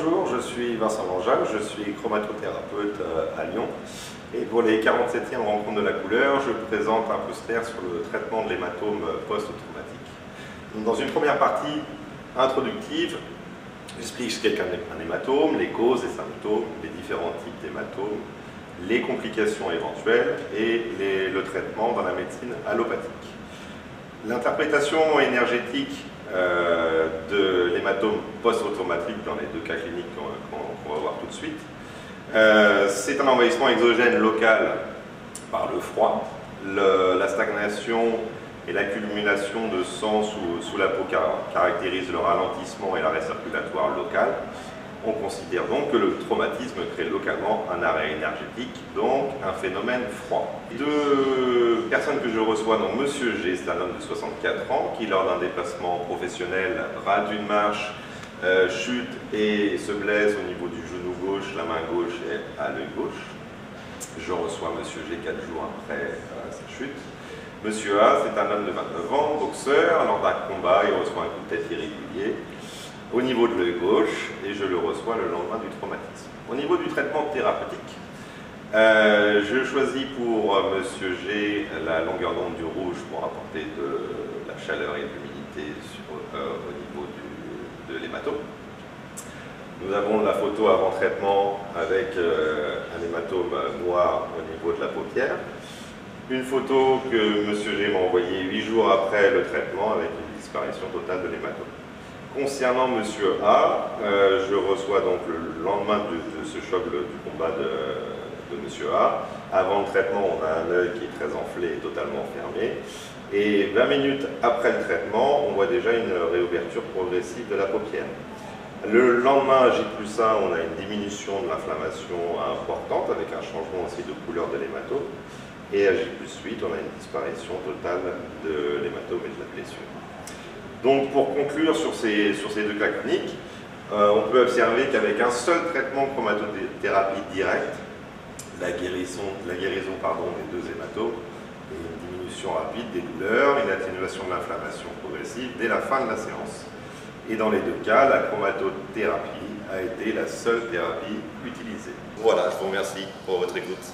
Bonjour, je suis Vincent Langeal, je suis chromatothérapeute à Lyon. Et pour les 47e rencontres de la couleur, je présente un poster sur le traitement de l'hématome post-traumatique. Dans une première partie introductive, j'explique ce qu'est un hématome, les causes et symptômes, les différents types d'hématomes, les complications éventuelles et le traitement dans la médecine allopathique. L'interprétation énergétique de l'hématome post-traumatique dans les deux cas cliniques qu'on va voir tout de suite, c'est un envahissement exogène local par le froid, la stagnation et l'accumulation de sang sous la peau caractérise le ralentissement et l'arrêt circulatoire local. On considère donc que le traumatisme crée localement un arrêt énergétique, donc un phénomène froid. Deux personnes que je reçois, donc Monsieur G, c'est un homme de 64 ans qui, lors d'un déplacement professionnel, rate une marche, chute et se blesse au niveau du genou gauche, la main gauche et à l'œil gauche. Je reçois Monsieur G 4 jours après sa chute. Monsieur A, c'est un homme de 29 ans, boxeur. Lors d'un combat, il reçoit un coup de tête irrégulier au niveau de l'œil gauche et je le reçois le lendemain du traumatisme. Au niveau du traitement thérapeutique, je choisis pour Monsieur G la longueur d'onde du rouge pour apporter de la chaleur et de l'humidité au niveau de l'hématome. Nous avons la photo avant traitement avec un hématome noir au niveau de la paupière. Une photo que Monsieur G m'a envoyée 8 jours après le traitement avec une disparition totale de l'hématome. Concernant Monsieur A, je reçois donc le lendemain de ce choc du combat de Monsieur A. Avant le traitement, on a un œil qui est très enflé et totalement fermé. Et 20 minutes après le traitement, on voit déjà une réouverture progressive de la paupière. Le lendemain, à J+1, on a une diminution de l'inflammation importante avec un changement aussi de couleur de l'hématome. Et à J+8, on a une disparition totale de l'hématome et de la blessure. Donc pour conclure sur ces deux cas cliniques, on peut observer qu'avec un seul traitement de chromatothérapie directe, la guérison des deux hématomes, et une diminution rapide des douleurs, une atténuation de l'inflammation progressive dès la fin de la séance. Et dans les deux cas, la chromatothérapie a été la seule thérapie utilisée. Voilà, je vous remercie pour votre écoute.